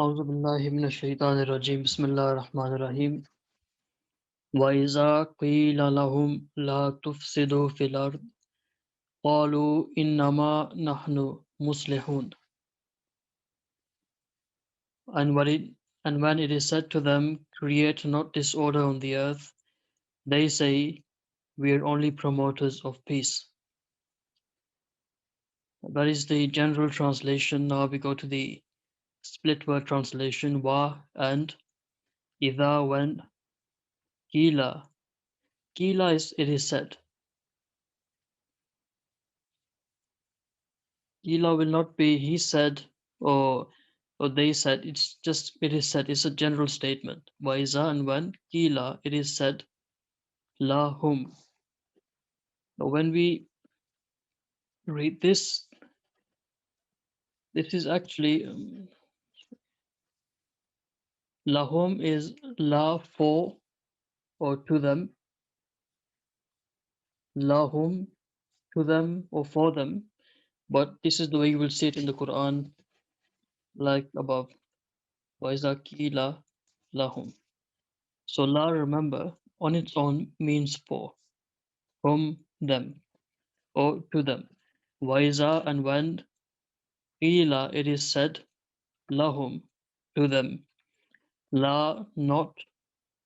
أعوذ بالله من الشيطان الرجيم بسم الله الرحمن الرحيم وإذا قيل لهم لا تفسدوا في الأرض قالوا إنما نحن مصلحون and when it is said to them, create not disorder on the earth, they say, we are only promoters of peace. That is the general translation. Now we go to the split word translation, wa and idha when kila. Kila is it is said. Kila will not be he said or or they said. It's just it is said. It's a general statement. Waiza and when Kila it is said lahum. Now when we read this, this is actually lahum is la for or to them, lahum to them or for them. But this is the way you will see it in the Quran, like above. Waiza Kila lahum. So la, remember, on its own means for, from them, or to them. Waiza and when qila it is said lahum to them. La not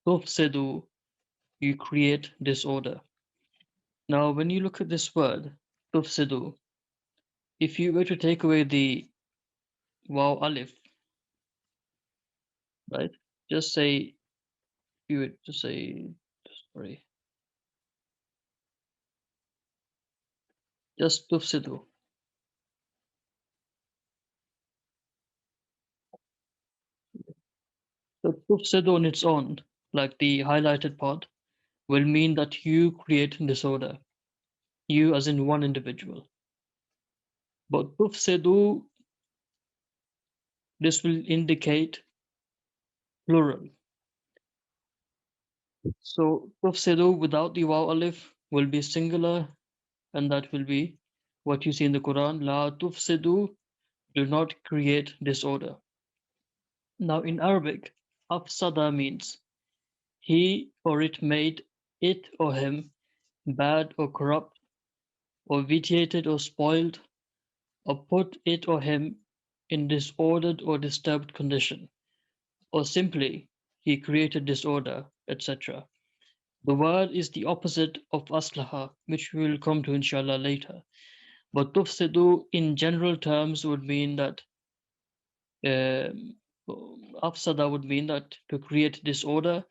tufsidu, you create disorder. Now when you look at this word tufsidu, if you were to take away the waw alif, right? Just say you would just say sorry, just tufsidu. So tufsidu on its own, like the highlighted part, will mean that you create disorder. You as in one individual. But tufsidu, this will indicate plural. So tufsidu without the waw alif will be singular, and that will be what you see in the Quran. La tufsidu, do not create disorder. Now in Arabic, afsada means he or it made it or him bad or corrupt, or vitiated or spoiled, or put it or him in disordered or disturbed condition, or simply he created disorder, etc. The word is the opposite of aslaha, which we will come to inshallah later. But tufsidu in general terms would mean that um, afsada would mean that to create disorder,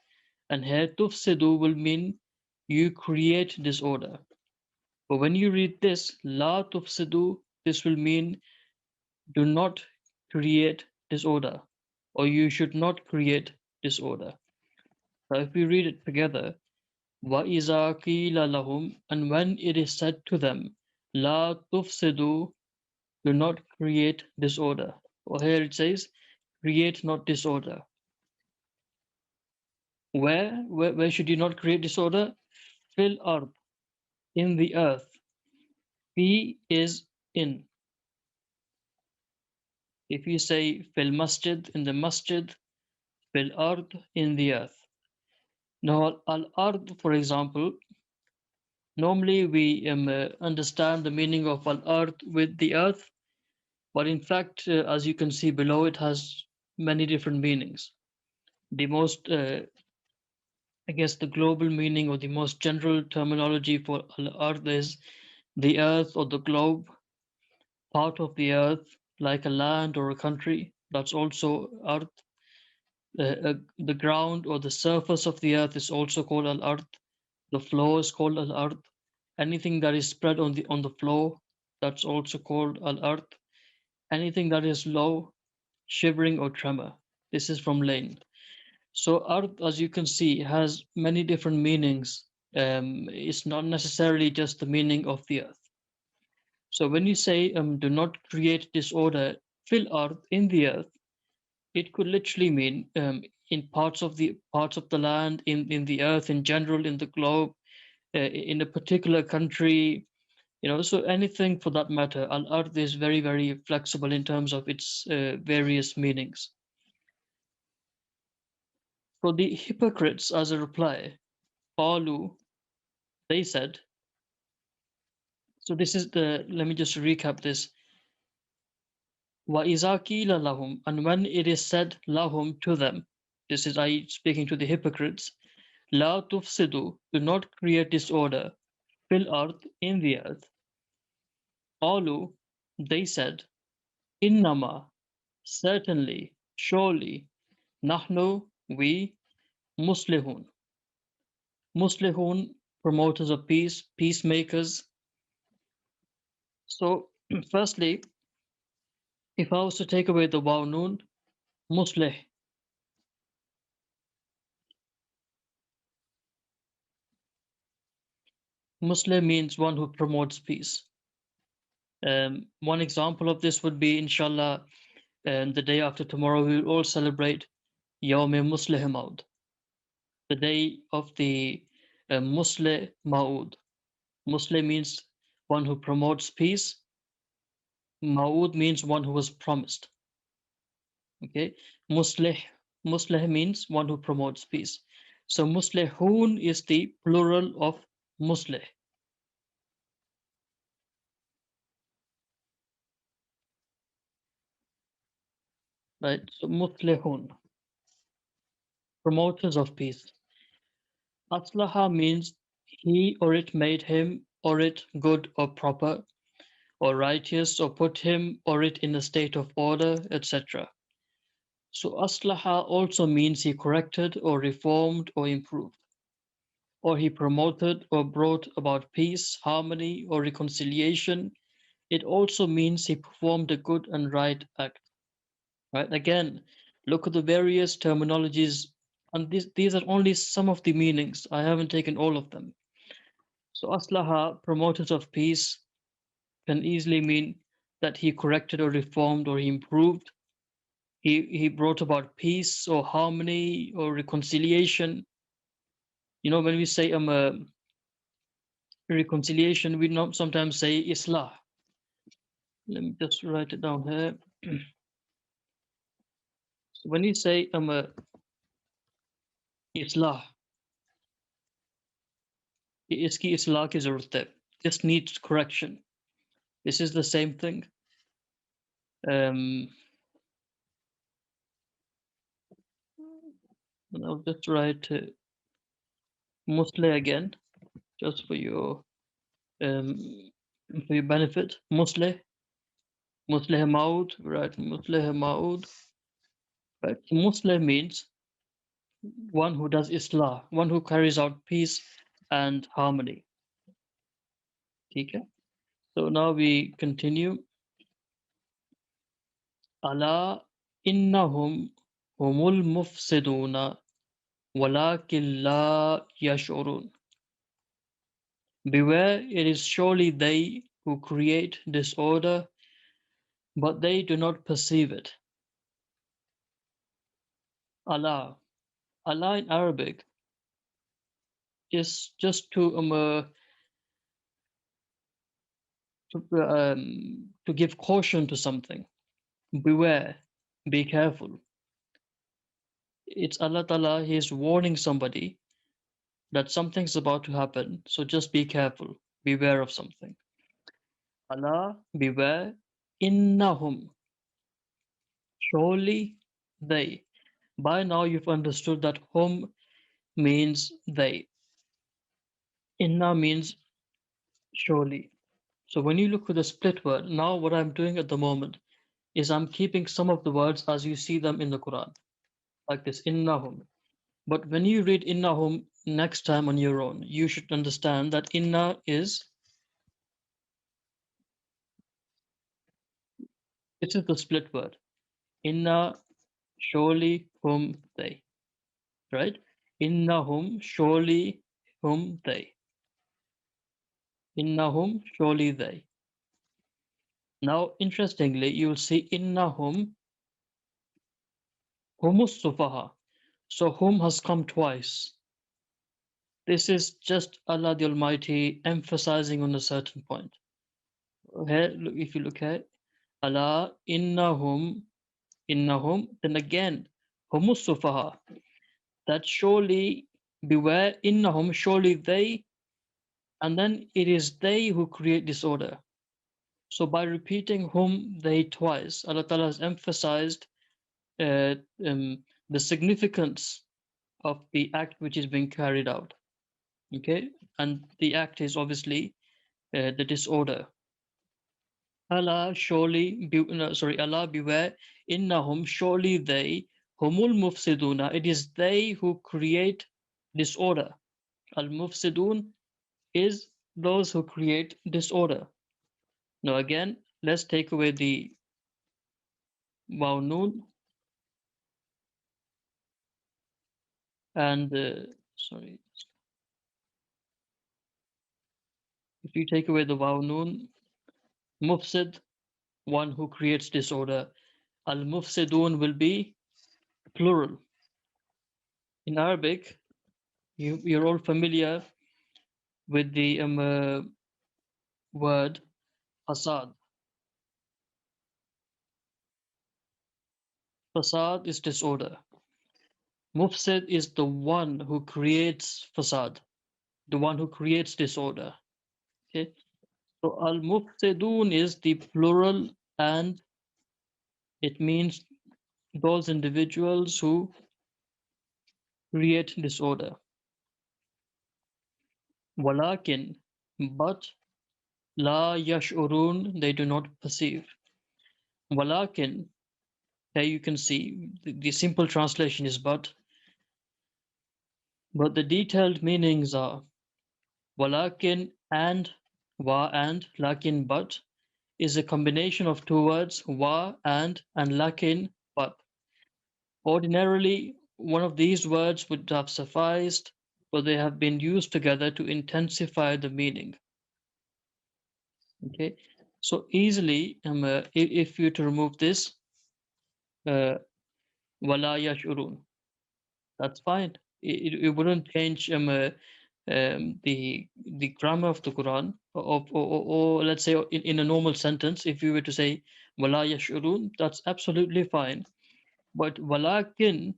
and here tufsidu will mean you create disorder. But when you read this, la tufsidu, this will mean do not create disorder, or you should not create disorder. Now, if we read it together, وَإِذَا قِيلَ لَهُمْ, and when it is said to them, لَا تُفْسِدُوا, do not create disorder. Or here it says, create not disorder. Where should you not create disorder? Fil ard, in the earth. Fi is in. If you say fil masjid, in the masjid, fil ard, in the earth. Now, al ard, for example, normally we understand the meaning of al ard with the earth, but in fact, as you can see below, it has many different meanings. The most, I guess, the global meaning or the most general terminology for al ard is the earth or the globe, part of the earth, like a land or a country. That's also ard. The ground or the surface of the earth is also called al ard. The floor is called al ard. Anything that is spread on the floor, that's also called al ard. Anything that is low, shivering or tremor. This is from Lane. So ard, as you can see, has many different meanings. It's not necessarily just the meaning of the earth. So when you say do not create disorder, fil ard, in the earth, it could literally mean in parts of the land, in the earth in general, in the globe, in a particular country, so anything for that matter. Al ard is very, very flexible in terms of its various meanings. For the hypocrites, as a reply, qalu, they said, so this is let me just recap this. وَإِذَا قِيلَ لَهُمْ, and when it is said lahum to them, this is I speaking to the hypocrites, La tufsidu, do not create disorder, fil earth, in the earth. Qalu, they said, Innama, certainly, surely, nahnu, we, muslihun. Muslihun, promoters of peace, peacemakers. So, firstly, if I was to take away the waw noon, muslih, muslih means one who promotes peace. One example of this would be, inshallah, the day after tomorrow, we will all celebrate Yawm Muslih Maud, the day of the Muslih Maud. Muslih means one who promotes peace. Maud means one who was promised. Okay, Muslih, Muslih means one who promotes peace. So Muslihun is the plural of Muslih. Right, so Muslihun, promoters of peace. Aslaha means he or it made him or it good or proper or righteous or put him or it in a state of order, etc. So aslaha also means he corrected or reformed or improved, or he promoted or brought about peace, harmony, or reconciliation. It also means he performed a good and right act. Right? Again, look at the various terminologies, and these are only some of the meanings. I haven't taken all of them. So aslaha, promoters of peace, can easily mean that he corrected or reformed or he improved. He brought about peace or harmony or reconciliation. You know, when we say reconciliation, we not sometimes say islah. Let me just write it down here. So when you say islah, iski islah ki zarurat hai. This needs correction. This is the same thing. And I'll just write Musleh again, just um, for your benefit. Musleh, Musleh Maud, right? Musleh Maud. Right? Musleh means one who does Islah, one who carries out peace and harmony. Okay? So now we continue. Ala innahum humul mufsiduna walakin la yash'urun. Beware, it is surely they who create disorder, but they do not perceive it. Allah. Allah in Arabic is just to give caution to something. Beware, be careful. It's Allah Ta'ala, He is warning somebody that something's about to happen, so just be careful, beware of something. Allah, beware, innahum, surely they. By now you've understood that hum means they. Inna means surely. So when you look at the split word, now what I'm doing at the moment is I'm keeping some of the words as you see them in the Quran, like this, innahum. But when you read innahum next time on your own, you should understand that inna is, this is the split word. Inna, surely, whom, they. Right? Innahum, surely, whom, they. Innahum, surely, they. Now, interestingly, you'll see innahum, humus sufaha. So whom has come twice. This is just Allah the Almighty emphasizing on a certain point. Here, if you look at Allah, innahum, then again, humus sufaha. that surely beware, innahum, surely they, and then it is they who create disorder. So by repeating whom they twice, Allah Ta'ala has emphasized uh, the significance of the act which is being carried out. Okay, and the act is obviously the disorder. Allah surely, no, sorry, Allah beware, innahum surely they, humul mufsiduna, it is they who create disorder. Al mufsidun is those who create disorder. Now again, let's take away the waw noon and sorry, if you take away the waw noon, mufsid, one who creates disorder. Al mufsidun will be plural. In Arabic, you're all familiar with the word fasad. Fasad is disorder. Mufsid is the one who creates fasad, the one who creates disorder. Okay, so al mufsidun is the plural, and it means those individuals who create disorder. Walakin, but la yash'urun, they do not perceive. Walakin, here you can see the simple translation is but the detailed meanings are walakin and wa and lakin but is a combination of two words wa and lakin but. Ordinarily, one of these words would have sufficed, but they have been used together to intensify the meaning. Okay, so easily, if you to remove this, uh, wala yashurun, that's fine. It wouldn't change the grammar of the Quran, or let's say in a normal sentence, if you were to say wala yashurun, that's absolutely fine. But walakin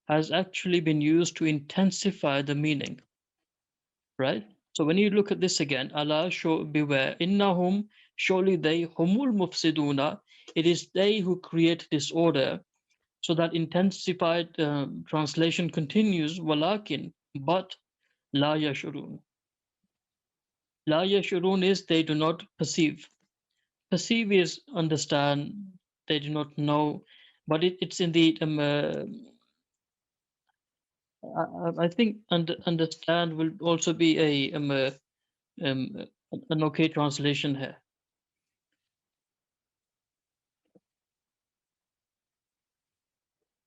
has actually been used to intensify the meaning, right? So when you look at this again, Allah, show beware, innahum, surely they, humul mufsiduna, it is they who create disorder. So that intensified translation continues, walakin, but la yashurun. La yashurun is they do not perceive. Perceive is understand, they do not know, but it's indeed I think understand will also be um, an okay translation here.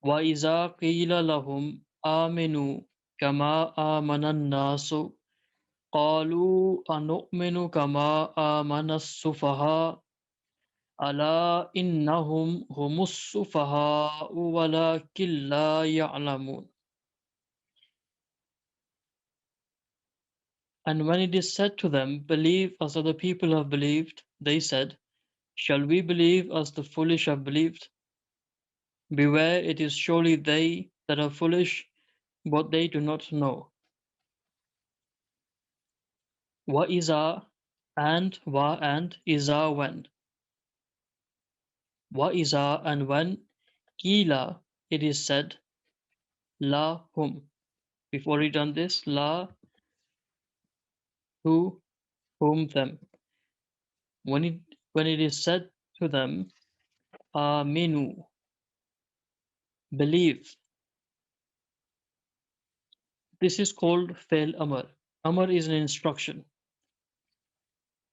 وَإِذَا قِيلَ لَهُمْ آمِنُوا كَمَا آمَنَ النَّاسُ قَالُوا أَنُؤْمِنُ كَمَا آمَنَ السُّفَهَاءُ أَلَا إِنَّهُمْ هُمُ السُّفَهَاءُ وَلَكِنْ لَا يَعْلَمُونَ. And when it is said to them, believe as other people have believed, they said, shall we believe as the foolish have believed? Beware, it is surely they that are foolish, but they do not know. Wa iza and wa and iza when. Wa iza and when kila it is said la hum. Before we done this, la to whom them. When it when it is said to them, aminu, believe. This is called fail amr. Amr is an instruction.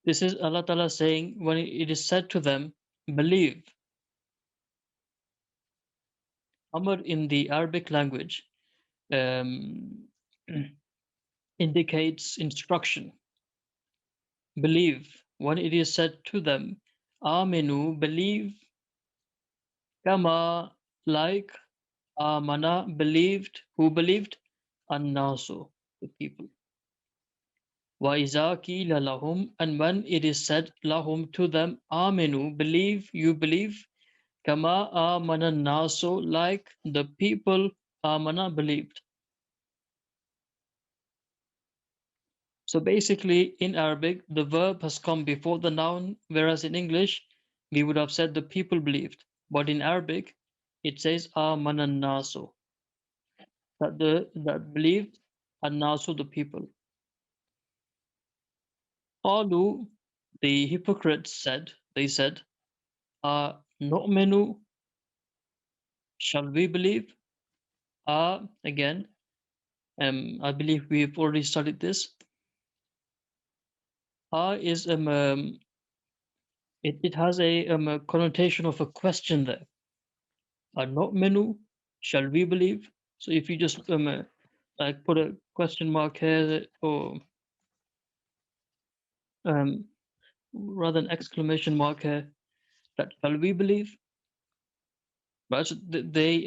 This is Allah Ta'ala saying when it is said to them, believe. Amr in the Arabic language um, indicates instruction. Believe. When it is said to them, Aminu, believe, kama, like, amana, believed, who believed, annasu, the people. Wa iza qila lahum, and when it is said lahum to them, Aminu, believe, you believe, kama amana nasu, like the people amana, believed. So basically, in Arabic, the verb has come before the noun, whereas in English, we would have said the people believed. But in Arabic, it says amana nasu, that believed, and nasu, the people. Qalu, the hypocrites said, they said, nu'minu, shall we believe? Again, I believe we've already studied this. Is it has a connotation of a question there. Not menu, shall we believe? So if you just like put a question mark here or um, rather an exclamation mark here, that shall we believe? Right? So they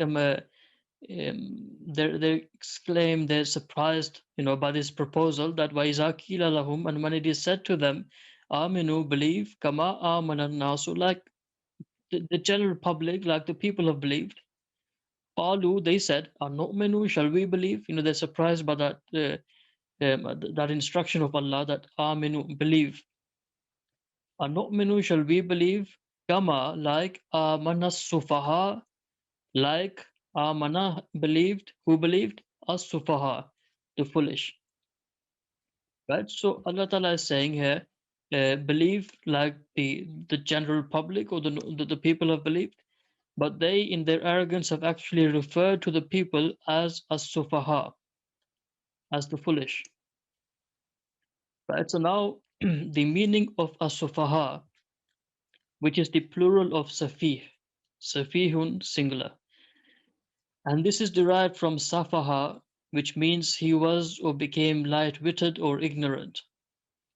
exclaim, they're surprised, by this proposal that Waizakila lahum, and when it is said to them, Aminu, believe, kama amana nasu, like the general public, like the people have believed. Qalu, they said, Anu'minu, shall we believe? They're surprised by that instruction of Allah that Aminu, believe. Anu'minu, shall we believe? Kama, like Amana Sufaha, like Amana believed, who believed? As-Sufaha, the foolish. Right? So Allah Ta'ala is saying here, believe like the general public or the people have believed, but they in their arrogance have actually referred to the people as as-Sufaha, as the foolish. Right? So now the meaning of as-Sufaha, which is the plural of Safih, Safihun singular. And this is derived from Safaha, which means he was or became light-witted or ignorant.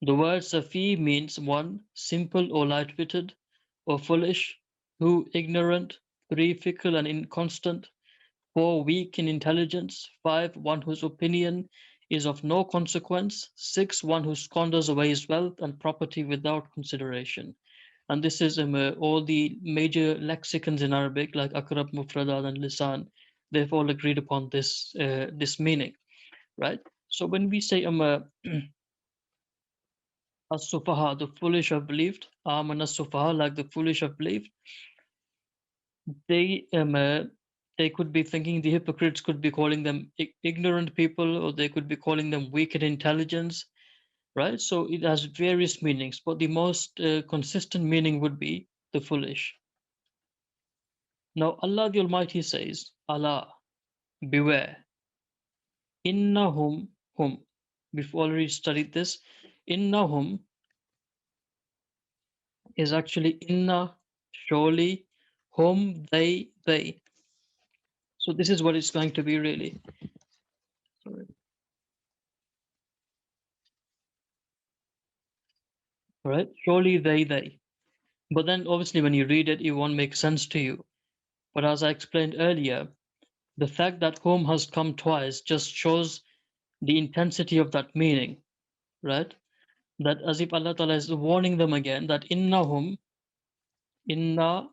The word Safi means 1. Simple or light-witted, or foolish; 2. Ignorant; 3. Fickle and inconstant; 4. Weak in intelligence; 5. One whose opinion is of no consequence; 6. One who squanders away his wealth and property without consideration. And this is all the major lexicons in Arabic, like Akrab, Mufradat, and Lisan. They've all agreed upon this meaning, right? So when we say as-sufaha, the foolish have believed, and as-sufaha, like the foolish have believed, they they could be thinking, the hypocrites could be calling them ignorant people, or they could be calling them weak in intelligence, right? So it has various meanings, but the most consistent meaning would be the foolish. Now Allah the Almighty says, Allah, beware, innahum, hum. We've already studied this. Innahum is actually inna, surely, hum, they. So this is what it's going to be really. Sorry. All right, surely they. But then obviously when you read it, it won't make sense to you. But as I explained earlier, the fact that home has come twice just shows the intensity of that meaning, right? That as if Allah Ta'ala is warning them again that innahum, inna,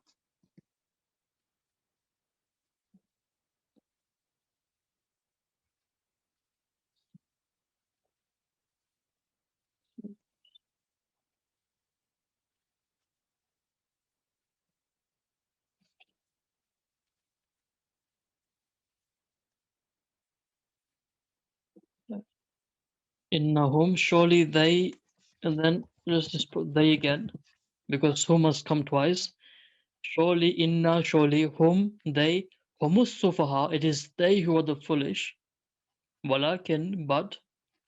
innahum, surely they, and then let's just put they again, because hum has come twice. Surely inna, surely whom, they, humus sufaha, it is they who are the foolish. Walakin, but,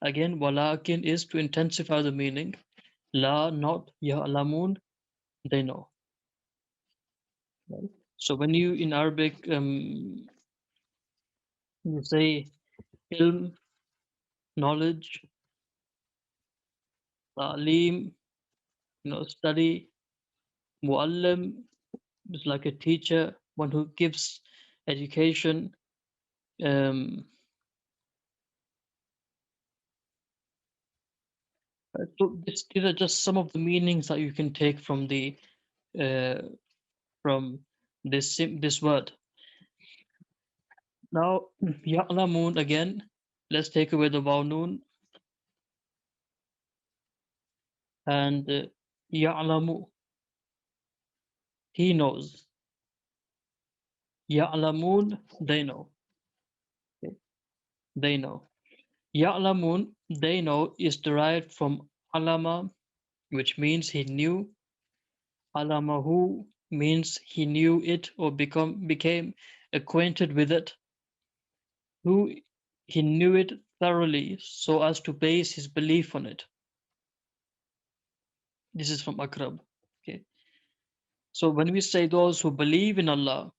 again, walakin is to intensify the meaning. La, not, ya'lamun, they know. Right? So when you, in Arabic, you say ilm, knowledge, ta'lim, study, muallim is like a teacher, one who gives education. Um, so these are just some of the meanings that you can take from the uh, from this word. Now, ya'lamun again. Let's take away the waw noon and ya'lamu. He knows. Ya'lamun, they know. Okay, they know. Ya'lamun, they know, is derived from alama, which means he knew. Alamahu means he knew it or became acquainted with it. Who he knew it thoroughly so as to base his belief on it. This is from Akrab. Okay. So when we say those who believe in Allah,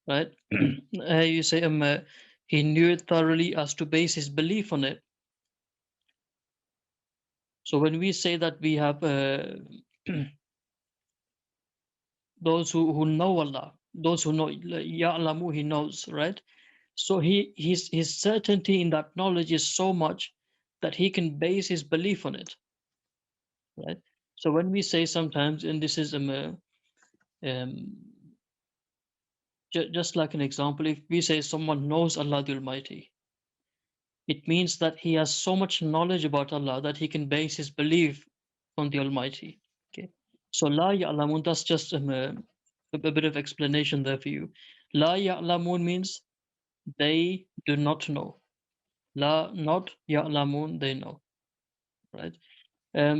right? You say he knew it thoroughly as to base his belief on it. So when we say that we have those who know Allah, those who know Ya'lamu, he knows, right? So his certainty in that knowledge is so much that he can base his belief on it, right? So when we say sometimes, and this is um, just like an example, if we say someone knows Allah the Almighty, it means that he has so much knowledge about Allah that he can base his belief on the Almighty. Okay, so la ya'lamun, that's just a bit of explanation there for you. La ya'lamun means they do not know. La, not ya'lamun, they know, right?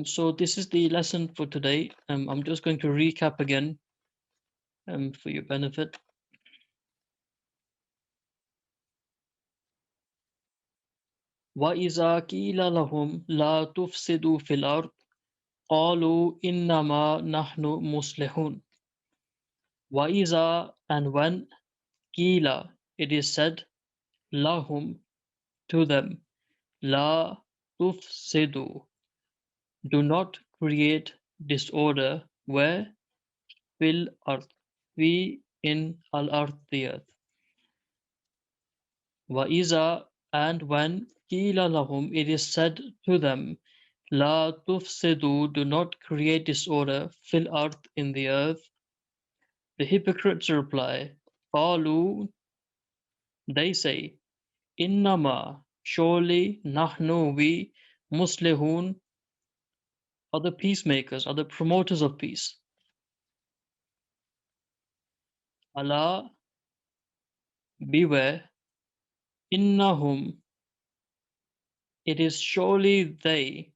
So this is the lesson for today. I'm just going to recap again for your benefit. وَإِذَا قِيلَ لَهُمْ لَا تُفْسِدُوا فِي الْأَرْضِ قَالُوا إِنَّمَا نَحْنُ مُصْلِحُونَ. وَإِذَا, and when, قِيلَ, it is said, lahum, to them, la tufsidu, do not create disorder, where, fil earth, we, in al earth, the earth. وَإِذَا, and when, قِيلَ lahum, it is said to them, la tufsidu, do not create disorder, fil earth, in the earth. The hypocrites reply, qalu, they say, innama, surely, nahnu, we, muslihun, are the peacemakers, are the promoters of peace. Allah, beware, innahum, it is surely they,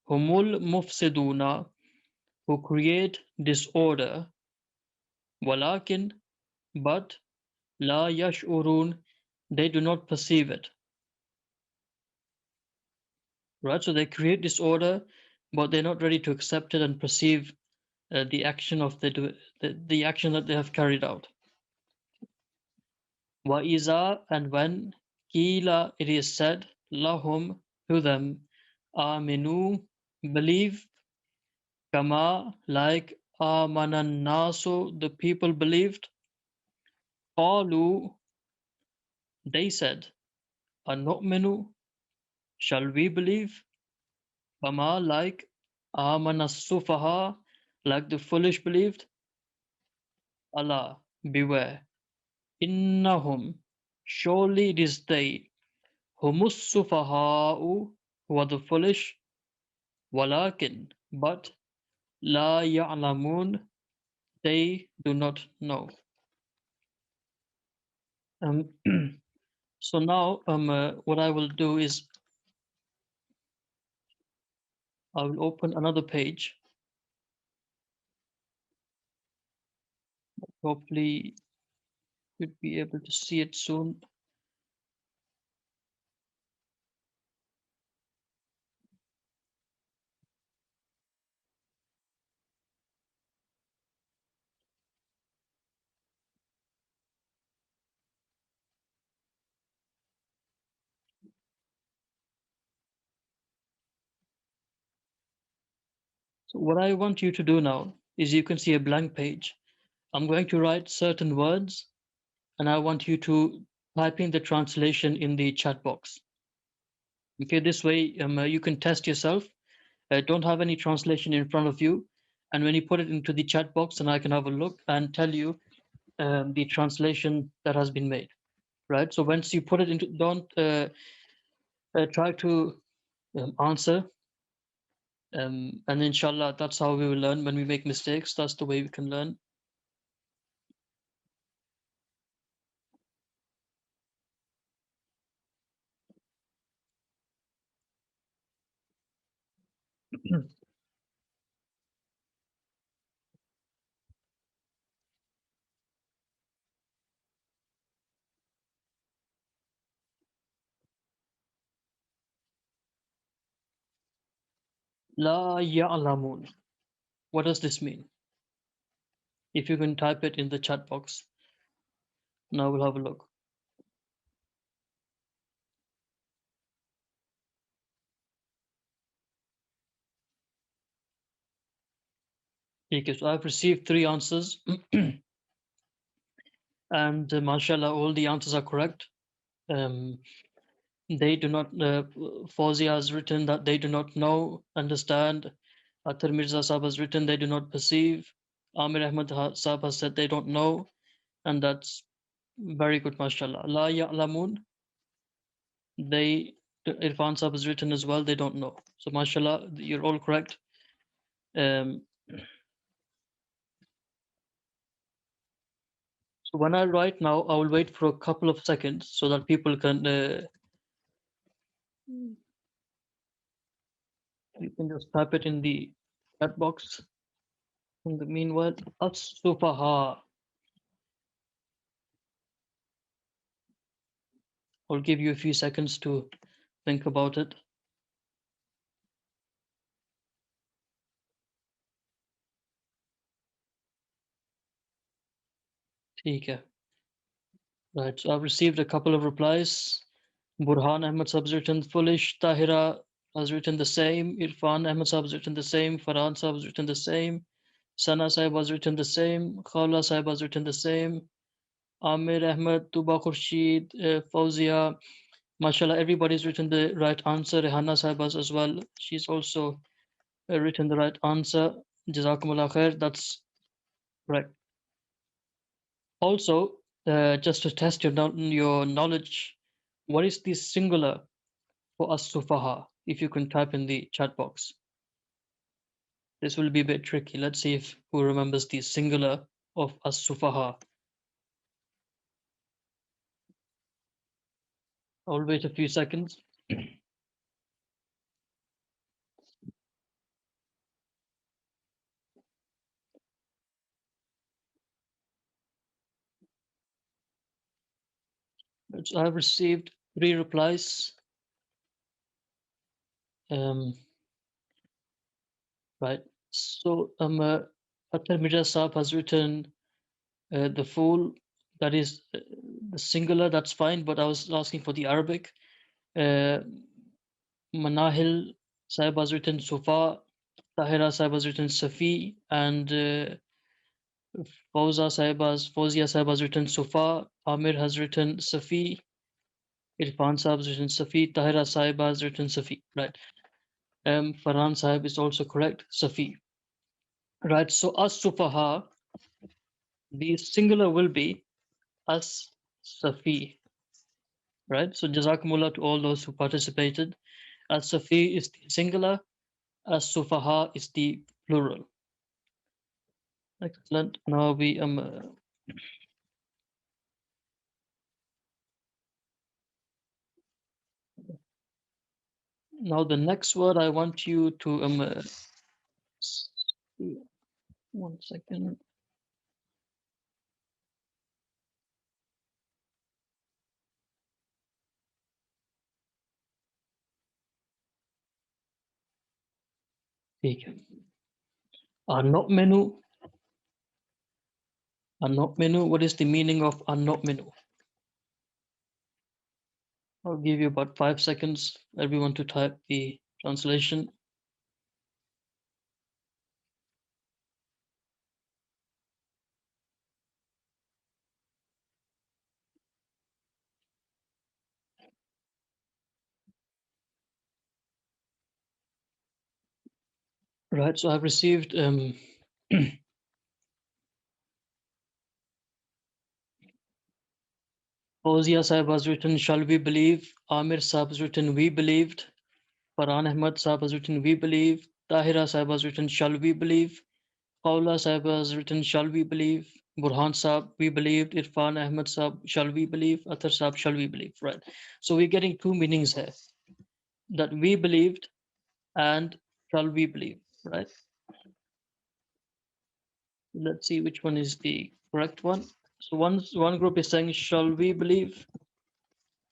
humul mufsiduna, who create disorder, walakin, but, la yash'urun, they do not perceive it. Right? So they create disorder, but they're not ready to accept it and perceive the action of the action that they have carried out. Wa'iza, and when, Kila, it is said, lahum, to them, aminu, believe, kama, like, amanan nasu, the people believed, qalu, they said, anu'minu, shall we believe, kama, like, amanas sufaha, like the foolish believed. Allah, beware, innahum, surely it is they, humus sufaha'u, who are the foolish, walakin, but, la ya'lamun, they do not know. Um, so now, what I will do is I will open another page. Hopefully, you'd be able to see it soon. So what I want you to do now is you can see a blank page. I'm going to write certain words, and I want you to type in the translation in the chat box. Okay, this way you can test yourself. Don't have any translation in front of you, and when you put it into the chat box, then I can have a look and tell you the translation that has been made, right? So once you put it into, don't try to answer, and inshallah, that's how we will learn. When we make mistakes, that's the way we can learn. La ya'lamun. What does this mean? If you can type it in the chat box, now we'll have a look. Okay, so I've received 3 answers, and mashallah, all the answers are correct. They do not, Fawzia has written that they do not know, understand. Atar Mirza Sahab has written they do not perceive. Amir Ahmad Sahab has said they don't know, and that's very good, mashallah. La ya'lamun, they, Irfan Sahab has written as well, they don't know. So mashallah, you're all correct. Um, so when I write now, I will wait for a couple of seconds so that people can, you can just type it in the chat box. In the meanwhile, as-sufaha. I'll give you a few seconds to think about it. Okay. Right, so I've received a couple of replies. Burhan Ahmed Saab has written foolish. Tahira has written the same. Irfan Ahmed Saab has written the same. Farhan Saab has written the same. Sana Saib has written the same. Khawla Saib has written the same. Amir Ahmed, Tuba Khurshid, Fauzia. Mashallah, everybody's written the right answer. Rehana Saib has as well. She's also written the right answer. Jazakumullah khair. That's right. Also, just to test your knowledge, what is the singular for as-sufaha? If you can type in the chat box. This will be a bit tricky. Let's see if who remembers the singular of as-sufaha. I'll wait a few seconds. So I've received 3 replies. Right. So Atar Mirza Saab has written the fool. That is the singular. That's fine. But I was asking for the Arabic. Uh, Manahil Saib has written Sufa, Tahira Saib has written Safi, and Fawzia Saib has written Sufa, Amir has written Safi, Irfan Saib has written Safi, Tahira Saib has written Safi. Right. Farhan Saib is also correct, Safi. Right. So as Sufaha, the singular will be as Safi. Right. So Jazakumullah to all those who participated. As Safi is the singular, as Sufaha is the plural. Excellent. Now we now the next word I want you to one second. ठीक है. Not menu. Not menu. What is the meaning of not menu? I'll give you about 5 seconds. Everyone to type the translation. Right. So I've received Fawzia Sahib has written, shall we believe? Amir Sahib has written, we believed. Farhan Ahmad Sahib has written, we believe. Tahira Sahib has written, shall we believe? Paula Sahib has written, shall we believe? Burhan Sahib, we believed. Irfan Ahmad Sahib, shall we believe? Athar Sahib, shall we believe? Right. So we're getting two meanings here, that we believed and shall we believe, right? Let's see which one is the correct one. So one group is saying, shall we believe?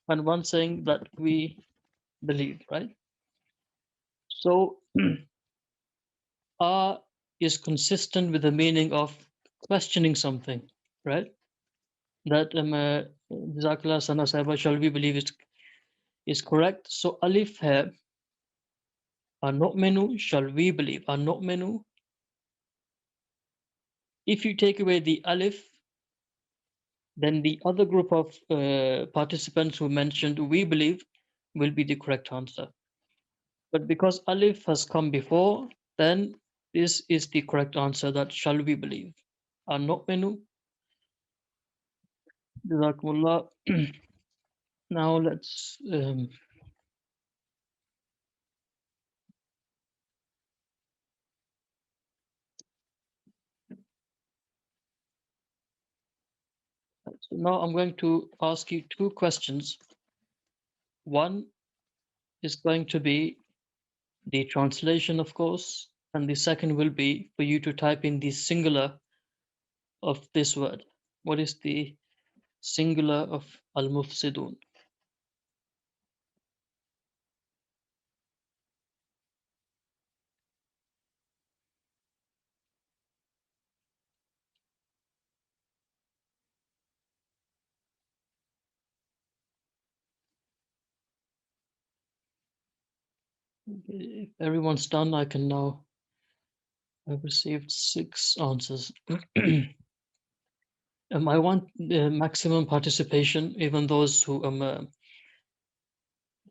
And one saying that we believe, right? So are is consistent with the meaning of questioning something, right? That Jazakallah Sana Sahiba, shall we believe is correct. So alif hai, are not menu, shall we believe, are not menu. If you take away the alif, then the other group of participants who mentioned we believe will be the correct answer. But because alif has come before, then this is the correct answer, that shall we believe. Are not menu. Jazakumullah. Now let's so now I'm going to ask you two questions. One is going to be the translation, of course, and the second will be for you to type in the singular of this word. What is the singular of al-mufsidun? If everyone's done, I can now. I've received 6 answers. I want maximum participation, even those who so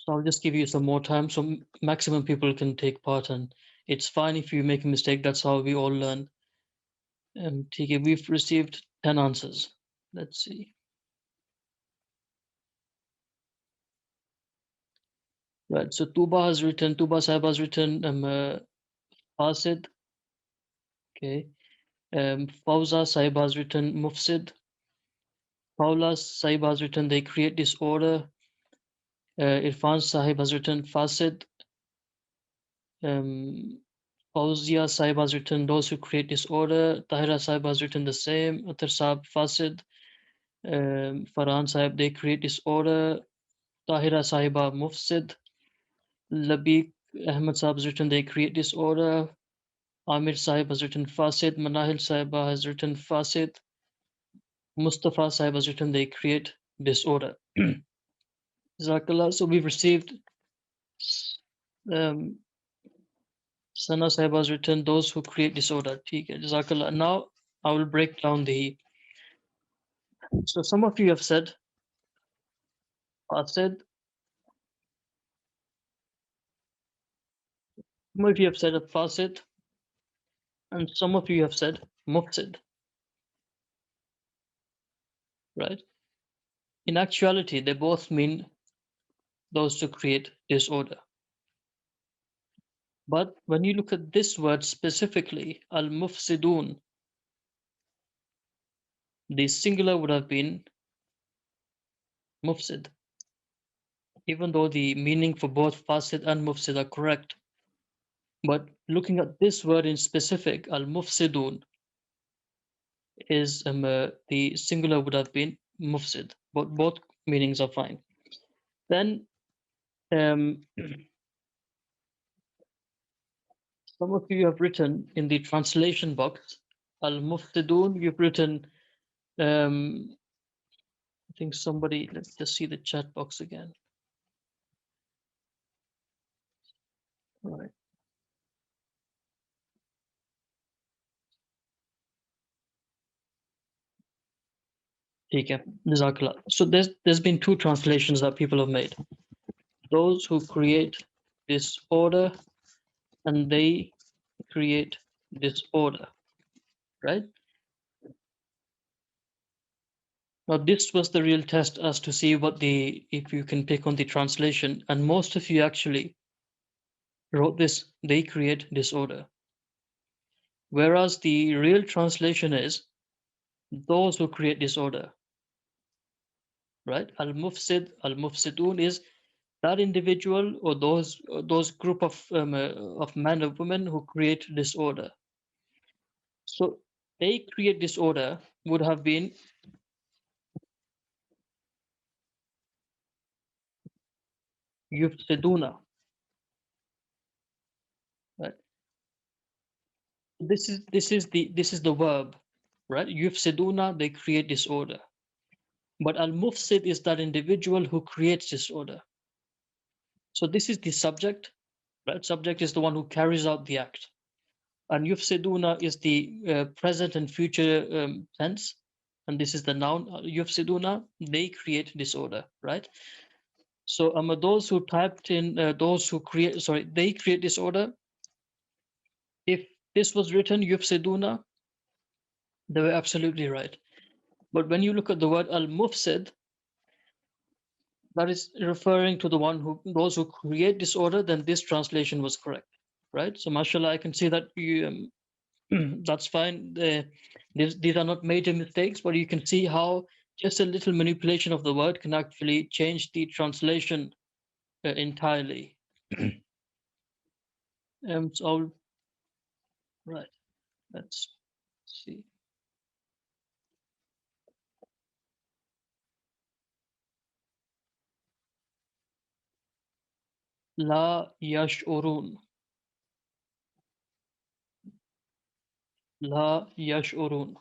I'll just give you some more time so maximum people can take part, and it's fine if you make a mistake. That's how we all learn. TK, we've received 10 answers. Let's see. Right, so Tuba Sahib has written Fasid. Okay. Fauza Sahib has written Mufsid. Paula Sahib has written they create disorder. Irfan Sahib has written Fasid. Um, Fauzia Sahib has written those who create disorder. Tahira Sahib has written the same. Athar Sahib Fasid. Farhan Sahib, they create disorder. Tahira Sahiba Mufsid. Labiq Ahmad Sahib has written they create disorder. Amir Sahib has written Fasid. Manahil Sahiba has written Fasid. Mustafa Sahib has written they create disorder. Jazakallah. So we've received um, Sana Sahib has written those who create disorder. ठीक है, Jazakallah. Now I will break down the. So some of you have said Fasid. Some of you have said Fasid, and some of you have said Mufsid. Right? In actuality, they both mean those to create disorder. But when you look at this word specifically, al-mufsidun, the singular would have been mufsid, even though the meaning for both fasid and mufsid are correct. But looking at this word in specific, al-mufsidun, is the singular would have been mufsid, but both meanings are fine. Then um, some of you have written in the translation box, al-mufsidun, you've written I think somebody, let's just see the chat box again. All right. Okay. Jazakallah. So there's been two translations that people have made. Those who create disorder and they create disorder, right? Now, this was the real test as to see if you can pick on the translation. And most of you actually wrote this, they create disorder. Whereas the real translation is those who create disorder, right? Al-mufsidun is that individual or those group of men or women who create disorder. So they create disorder would have been yufsiduna, right? This is the verb, right? Yufsiduna, they create disorder. But al-mufsid is that individual who creates disorder. So this is the subject, right? Subject is the one who carries out the act. And yufsiduna is the present and future tense. And this is the noun. Yufsiduna, they create disorder, right? So those who typed in, they create disorder. If this was written yufsiduna, they were absolutely right. But when you look at the word al-mufsid, that is referring to those who create disorder, then this translation was correct, right? So mashallah, I can see that you that's fine. These are not major mistakes, but you can see how just a little manipulation of the word can actually change the translation entirely. So right, let's see. La yash'urun, la yash'urun.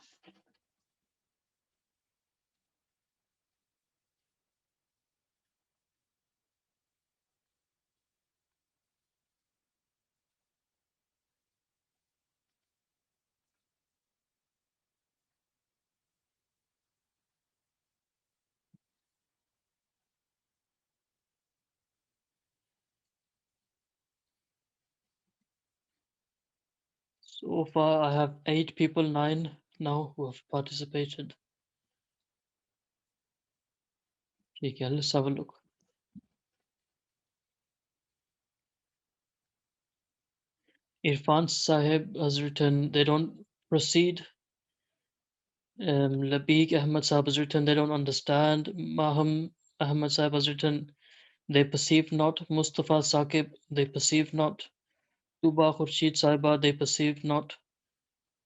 So far, I have 8 people, 9 now who have participated. Okay, let's have a look. Irfan Sahib has written, they don't proceed. Labeek Ahmad Sahib has written, they don't understand. Maham Ahmad Sahib has written, they perceive not. Mustafa Saqib, they perceive not. Tuba Khurshid Sahiba, they perceive not.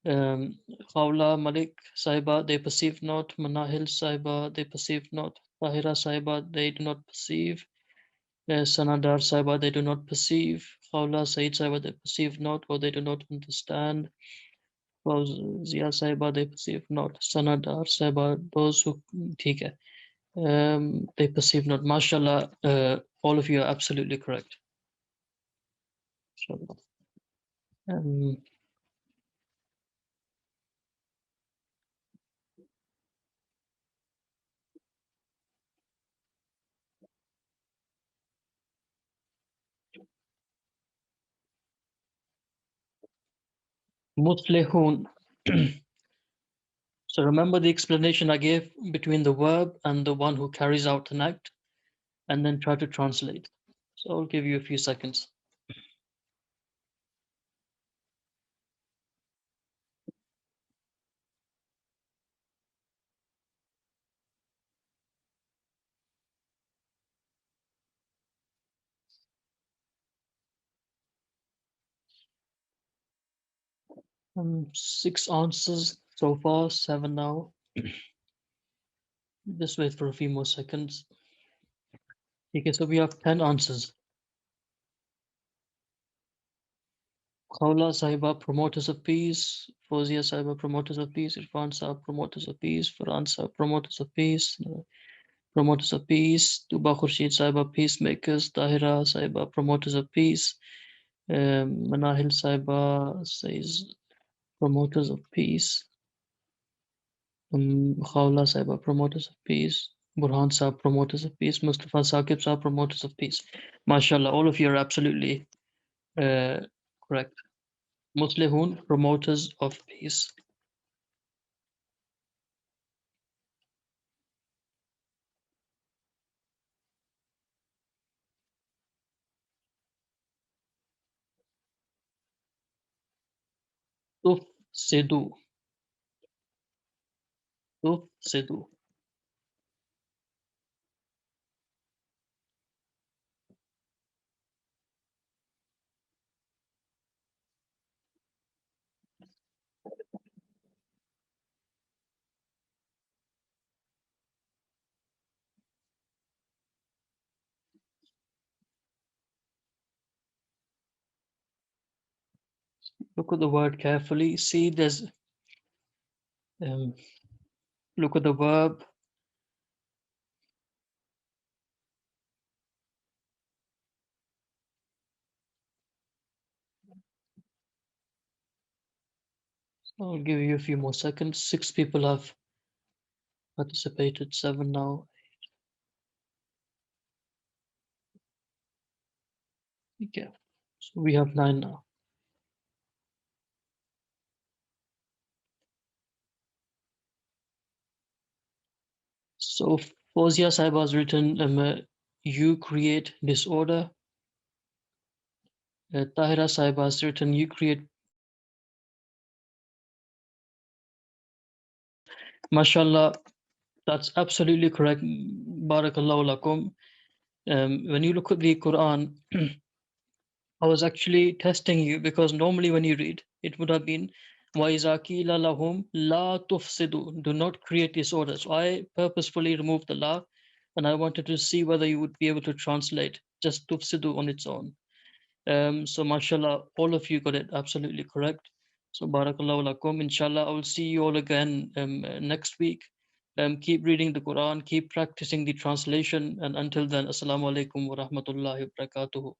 Khawla Malik Sahiba, they perceive not. Manahil Sahiba, they perceive not. Tahira Sahiba, they do not perceive. Sanadar Sahiba, they do not perceive. Khawla Said Sahiba, they perceive not or they do not understand. Zia Sahiba, they perceive not. Sanadar Sahiba, those who, ठीक है. They perceive not. Mashallah, all of you are absolutely correct. Mashallah. Um, Mutlehun. So remember the explanation I gave between the verb and the one who carries out an act, and then try to translate. So I'll give you a few seconds. 6 answers so far, 7 now. Just wait for a few more seconds. Okay, so we have 10 answers. Khawla Sahiba, promoters of peace. Fozia Sahiba, promoters of peace. Irfan Sahib, promoters of peace. Farhan Sahib, promoters of peace. Promoters of peace. Tuba Khurshid Sahiba, peacemakers. Tahira Sahiba, promoters of peace. Manahil Sahiba says promoters of peace. Khawla Sahiba, promoters of peace. Burhan Sahib, promoters of peace. Mustafa Saqib Sahib, promoters of peace. MashaAllah, all of you are absolutely correct. Muslihun, promoters of peace. tufsidu, tufsidu. Look at the word carefully. See, there's um, look at the verb. I'll give you a few more seconds. 6 people have participated, 7 now. Okay, so we have 9 now. So Fozia Saiba has written, you create disorder. Tahira Saiba has written, you create. Mashallah, that's absolutely correct. Barakallahu lakum. When you look at the Quran, I was actually testing you because normally when you read, it would have been وَإِذَا قِيلَ لَهُمْ لَا تُفْسِدُوا, do not create disorder. So I purposefully removed the la, and I wanted to see whether you would be able to translate just tufsidu on its own. So mashallah, all of you got it absolutely correct. So barakallahu lakum. Inshallah, I will see you all again next week. Keep reading the Quran, keep practicing the translation, and until then, assalamu alaikum wa rahmatullahi wa barakatuhu.